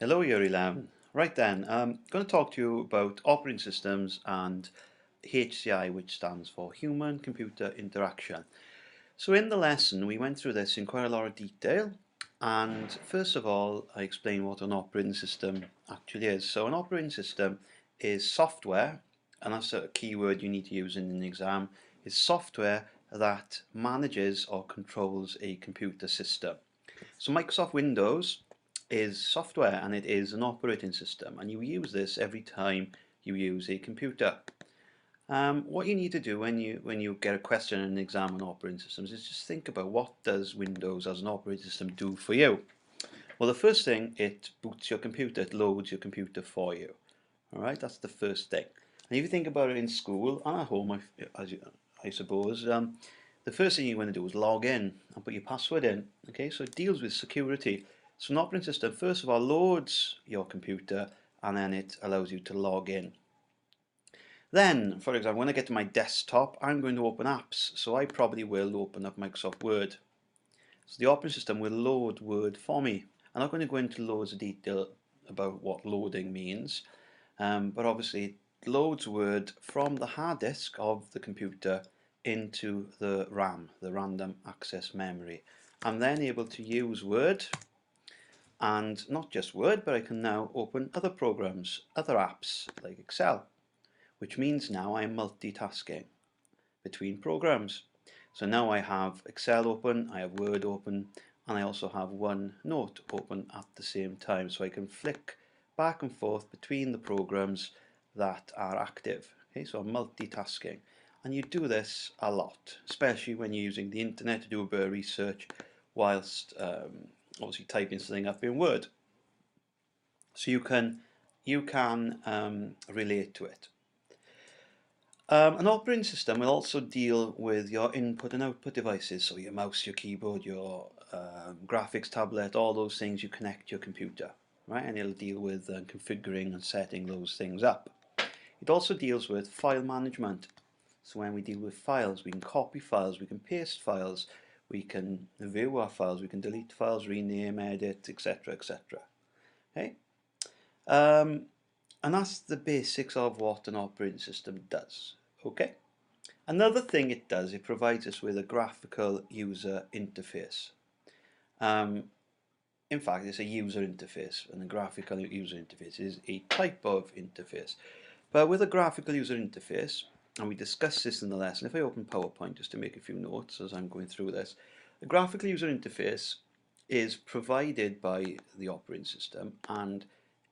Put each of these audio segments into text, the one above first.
Hello, year 11. Right then, I'm going to talk to you about operating systems and HCI, which stands for Human Computer Interaction. So in the lesson, we went through this in quite a lot of detail. And first of all, I explained what an operating system actually is. So an operating system is software, and that's a keyword you need to use in an exam, is software that manages or controls a computer system. So Microsoft Windows is software and it is an operating system, and you use this every time you use a computer. What you need to do when you get a question in an exam on operating systems is just think about what does Windows as an operating system do for you. Well, the first thing, it boots your computer, it loads your computer for you. All right, that's the first thing. And if you think about it in school and at home, I suppose, the first thing you want to do is log in and put your password in. Okay, so it deals with security. So an operating system, first of all, loads your computer and then it allows you to log in. Then, for example, when I get to my desktop, I'm going to open apps. So I probably will open up Microsoft Word. So the operating system will load Word for me. I'm not going to go into loads of detail about what loading means, but obviously it loads Word from the hard disk of the computer into the RAM, the random access memory. I'm then able to use Word, and not just Word, but I can now open other programs, other apps like Excel, which means now I'm multitasking between programs. So now I have Excel open, I have Word open, and I also have OneNote open at the same time. So I can flick back and forth between the programs that are active. Okay, so I'm multitasking. And you do this a lot, especially when you're using the internet to do a bit of research whilst obviously typing something up in Word. So you can relate to it. An operating system will also deal with your input and output devices, so your mouse, your keyboard, your graphics tablet, all those things you connect to your computer, right? And it'll deal with configuring and setting those things up. It also deals with file management. So when we deal with files, we can copy files, we can paste files, we can view our files, we can delete files, rename, edit, etc., etc. Okay? Um, and that's the basics of what an operating system does. Okay? Another thing it does, it provides us with a graphical user interface. Um, in fact, it's a user interface, and a graphical user interface is a type of interface. But with a graphical user interface, and we discussed this in the lesson, if I open PowerPoint just to make a few notes as I'm going through this, the graphical user interface is provided by the operating system, and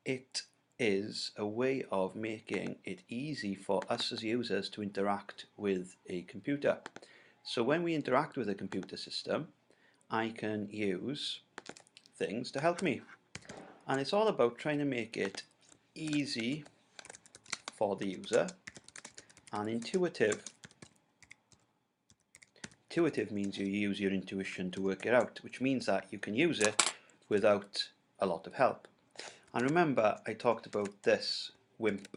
it is a way of making it easy for us as users to interact with a computer. So when we interact with a computer system, I can use things to help me. And it's all about trying to make it easy for the user and intuitive. Intuitive means you use your intuition to work it out, which means that you can use it without a lot of help. And remember, I talked about this WIMP: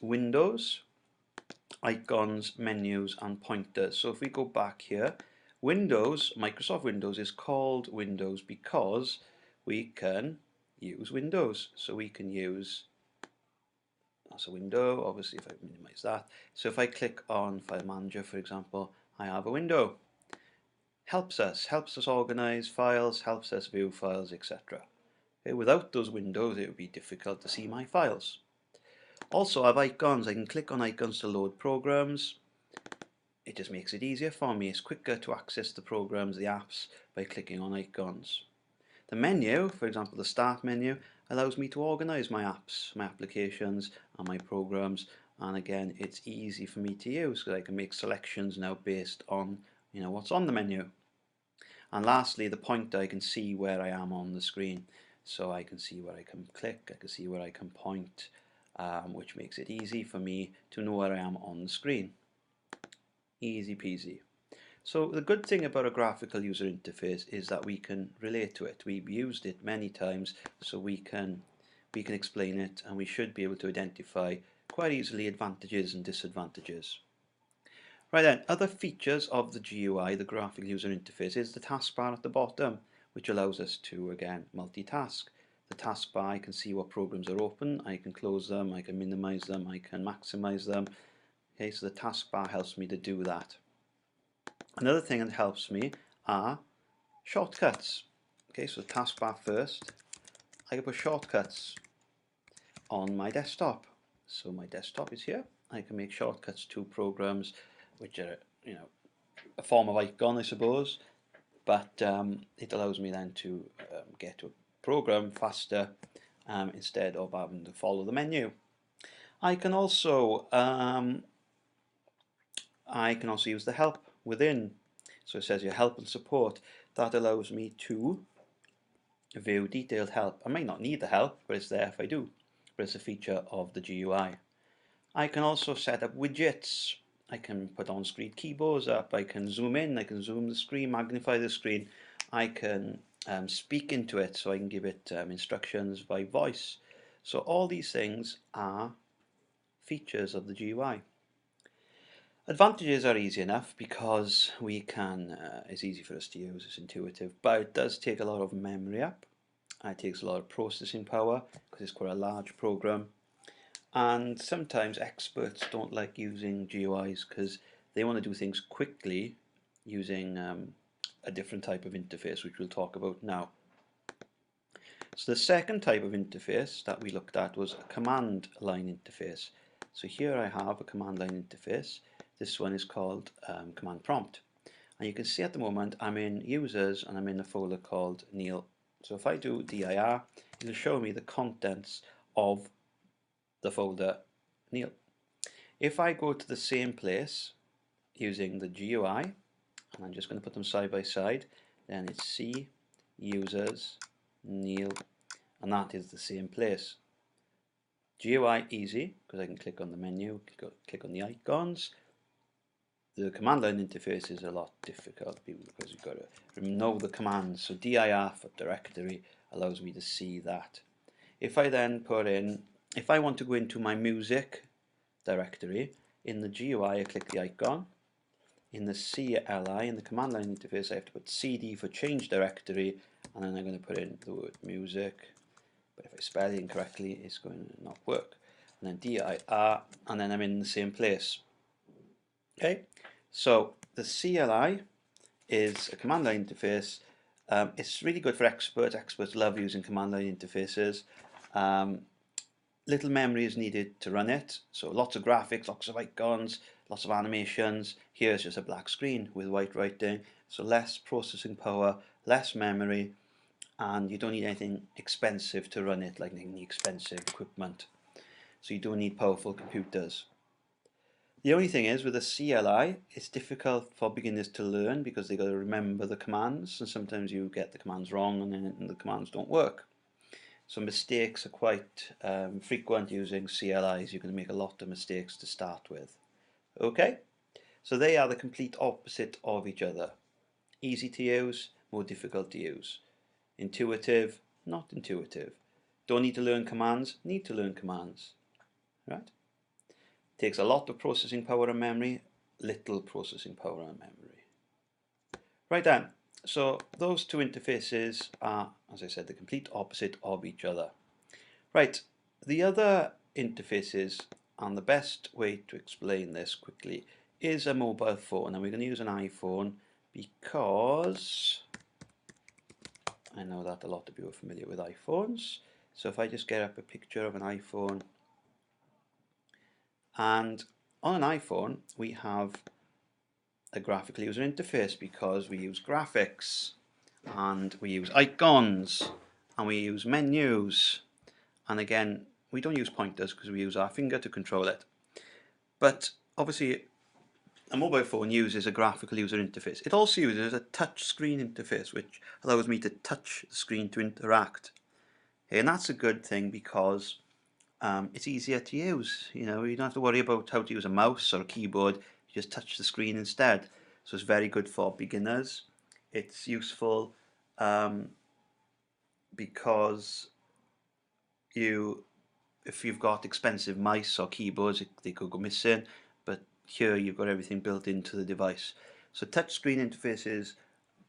windows, icons, menus, and pointers. So if we go back here, Windows, Microsoft Windows is called Windows because we can use Windows. So we can use, that's a window, obviously if I minimize that. So if I click on File Manager, for example, I have a window. Helps us organize files, helps us view files, etc. Okay, without those windows, it would be difficult to see my files. Also, I have icons. I can click on icons to load programs. It just makes it easier for me. It's quicker to access the programs, the apps, by clicking on icons. The menu, for example, the Start menu, allows me to organize my apps, my applications, and my programs. And again, it's easy for me to use because I can make selections now based on what's on the menu. And lastly, the pointer, I can see where I am on the screen. So I can see where I can click, I can see where I can point, which makes it easy for me to know where I am on the screen. Easy peasy. So the good thing about a graphical user interface is that we can relate to it. We've used it many times, so we can explain it, and we should be able to identify quite easily advantages and disadvantages. Right then, other features of the GUI, the graphical user interface, is the taskbar at the bottom, which allows us to, again, multitask. the taskbar, I can see what programs are open, I can close them, I can minimize them, I can maximize them. Okay, so the taskbar helps me to do that. Another thing that helps me are shortcuts. Okay, so the taskbar first, I can put shortcuts on my desktop. So my desktop is here. I can make shortcuts to programs which are, a form of icon, I suppose, but it allows me then to get to a program faster instead of having to follow the menu. I can also use the help within. So it says your help and support. That allows me to view detailed help. I may not need the help, but it's there if I do. But it's a feature of the GUI. I can also set up widgets. I can put on-screen keyboards up. I can zoom in. I can zoom the screen, magnify the screen. I can speak into it, so I can give it instructions by voice. So all these things are features of the GUI. Advantages are easy enough because we can, it's easy for us to use, it's intuitive, but it does take a lot of memory up. It takes a lot of processing power because it's quite a large program. And sometimes experts don't like using GUIs because they want to do things quickly using a different type of interface, which we'll talk about now. So the second type of interface that we looked at was a command line interface. So here I have a command line interface. This one is called command prompt. And you can see at the moment I'm in users and I'm in a folder called Neil. So if I do dir, it'll show me the contents of the folder Neil. If I go to the same place using the GUI, and I'm just going to put them side by side, then it's C, users, Neil, and that is the same place. GUI easy, because I can click on the menu, click on the icons. The command line interface is a lot difficult because you've got to know the commands. So dir for directory allows me to see that. If I then put in, if I want to go into my music directory, in the GUI I click the icon. In the CLI, in the command line interface, I have to put CD for change directory, and then I'm going to put in the word music. But if I spell it incorrectly, it's going to not work. And then dir, and then I'm in the same place. Okay, so the CLI is a command line interface. It's really good for experts. Experts love using command line interfaces. Little memory is needed to run it, so lots of graphics, lots of icons, lots of animations. Here's just a black screen with white writing, so less processing power, less memory, and you don't need anything expensive to run it, like any expensive equipment. So you don't need powerful computers. The only thing is, with a CLI, it's difficult for beginners to learn because they've got to remember the commands, and sometimes you get the commands wrong and then the commands don't work. So mistakes are quite frequent using CLIs. You're going to make a lot of mistakes to start with. Okay, so they are the complete opposite of each other. Easy to use, more difficult to use. Intuitive, not intuitive. Don't need to learn commands, need to learn commands. Right? Takes a lot of processing power and memory, little processing power and memory. Right then, so those two interfaces are, as I said, the complete opposite of each other. Right, the other interfaces, and the best way to explain this quickly, is a mobile phone, and we're going to use an iPhone because I know that a lot of you are familiar with iPhones. So if I just get up a picture of an iPhone, and on an iPhone we have a graphical user interface because we use graphics and we use icons and we use menus, and again we don't use pointers because we use our finger to control it. But obviously a mobile phone uses a graphical user interface. It also uses a touch screen interface which allows me to touch the screen to interact. Okay, and that's a good thing because it's easier to use. You don't have to worry about how to use a mouse or a keyboard. You just touch the screen instead. So it's very good for beginners. It's useful because if you've got expensive mice or keyboards, they could go missing. But here you've got everything built into the device. So touchscreen interfaces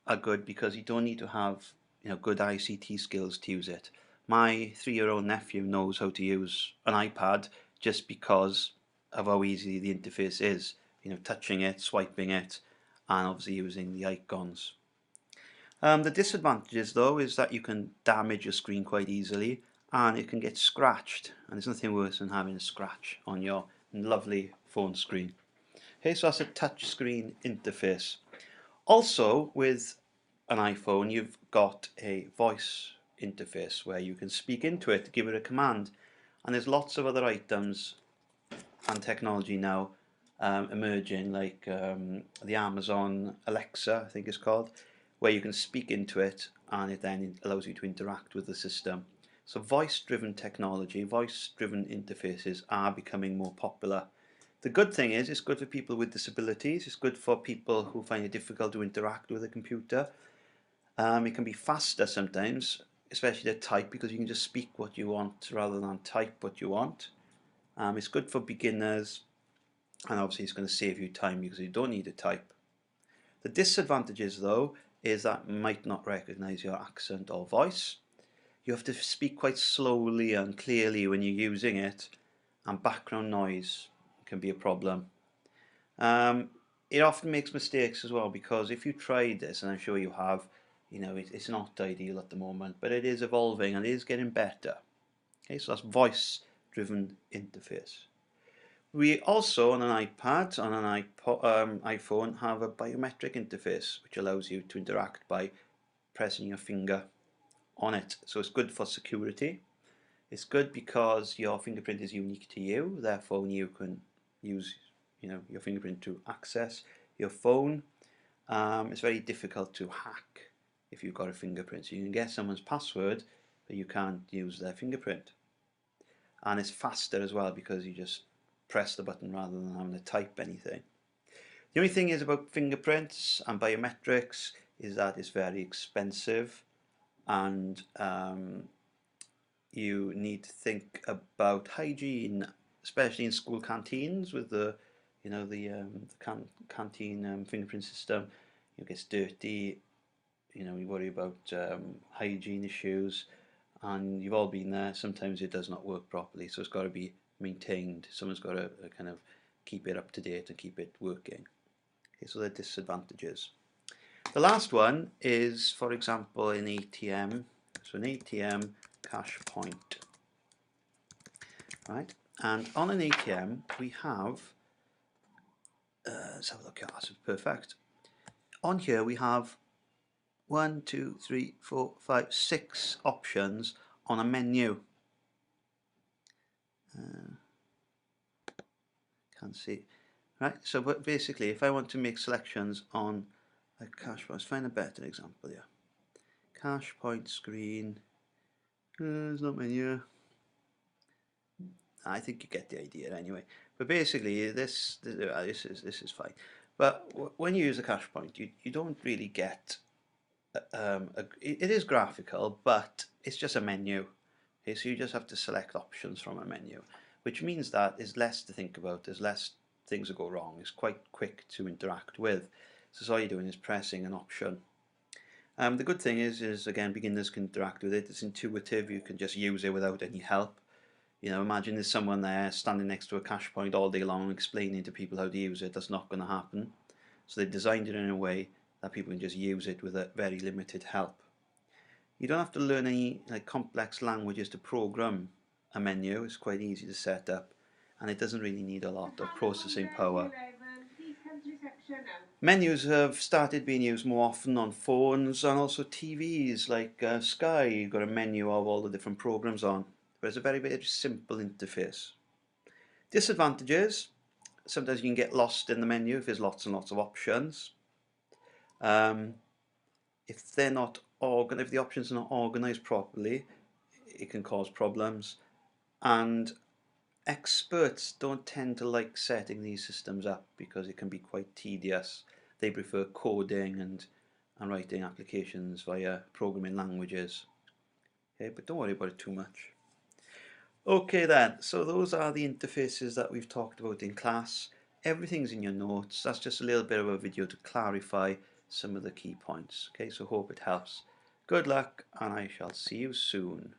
are good because you don't need to have good ICT skills to use it. My 3-year-old nephew knows how to use an iPad just because of how easy the interface is. You know, touching it, swiping it, and obviously using the icons. The disadvantages though is that you can damage your screen quite easily and it can get scratched, and there's nothing worse than having a scratch on your lovely phone screen. Okay, so that's a touch screen interface. Also with an iPhone you've got a voice interface where you can speak into it, give it a command, and there's lots of other items and technology now emerging, like the Amazon Alexa, I think it's called, where you can speak into it and it then allows you to interact with the system. So voice-driven technology, voice-driven interfaces are becoming more popular. The good thing is it's good for people with disabilities, it's good for people who find it difficult to interact with a computer. It can be faster sometimes, especially to type, because you can just speak what you want rather than type what you want. It's good for beginners, and obviously it's going to save you time because you don't need to type. The disadvantages though is that it might not recognize your accent or voice. You have to speak quite slowly and clearly when you're using it, and background noise can be a problem. It often makes mistakes as well, because if you tried this, and I'm sure you have, you know, it's not ideal at the moment, but it is evolving and it is getting better. Okay, so that's voice driven interface. We also, on an iPad, on an iPhone, have a biometric interface which allows you to interact by pressing your finger on it. So it's good for security. It's good because your fingerprint is unique to you, therefore you can use, you know, your fingerprint to access your phone. It's very difficult to hack if you've got a fingerprint. So you can get someone's password, but you can't use their fingerprint. And it's faster as well because you just press the button rather than having to type anything. The only thing is about fingerprints and biometrics is that it's very expensive, and you need to think about hygiene, especially in school canteens with the, you know, the canteen fingerprint system. It gets dirty, you know, you worry about hygiene issues, and you've all been there. Sometimes it does not work properly, so it's got to be maintained. Someone's got to kind of keep it up to date and keep it working. Okay, so they're disadvantages. The last one is, for example, an ATM. So an ATM cash point, right? And on an ATM we have, let's have a look. Yeah, that's perfect. On here we have 1, 2, 3, 4, 5, 6 options on a menu. Can't see. Right, so but basically if I want to make selections on a cash point, let's find a better example here. Cash point screen, there's no menu. I think you get the idea anyway. But basically this is fine. But when you use a cash point, you don't really get it is graphical, but it's just a menu. Okay, so you just have to select options from a menu, which means that there's less to think about, there's less things that go wrong, it's quite quick to interact with. So all you're doing is pressing an option. The good thing is again, beginners can interact with it, it's intuitive, you can just use it without any help. You know, imagine there's someone there standing next to a cash point all day long explaining to people how to use it. That's not going to happen. So they designed it in a way that people can just use it with a very limited help. You don't have to learn any like complex languages to program a menu. It's quite easy to set up, and it doesn't really need a lot of processing power. Menus have started being used more often on phones and also TVs, like Sky. You've got a menu of all the different programs on, but it's a very, very simple interface. Disadvantages: sometimes you can get lost in the menu if there's lots and lots of options. If they're not if the options are not organized properly, it can cause problems. And experts don't tend to like setting these systems up because it can be quite tedious. They prefer coding and writing applications via programming languages. Okay, but don't worry about it too much. Okay then, so those are the interfaces that we've talked about in class. Everything's in your notes. That's just a little bit of a video to clarify some of the key points. Okay, so hope it helps. Good luck, and I shall see you soon.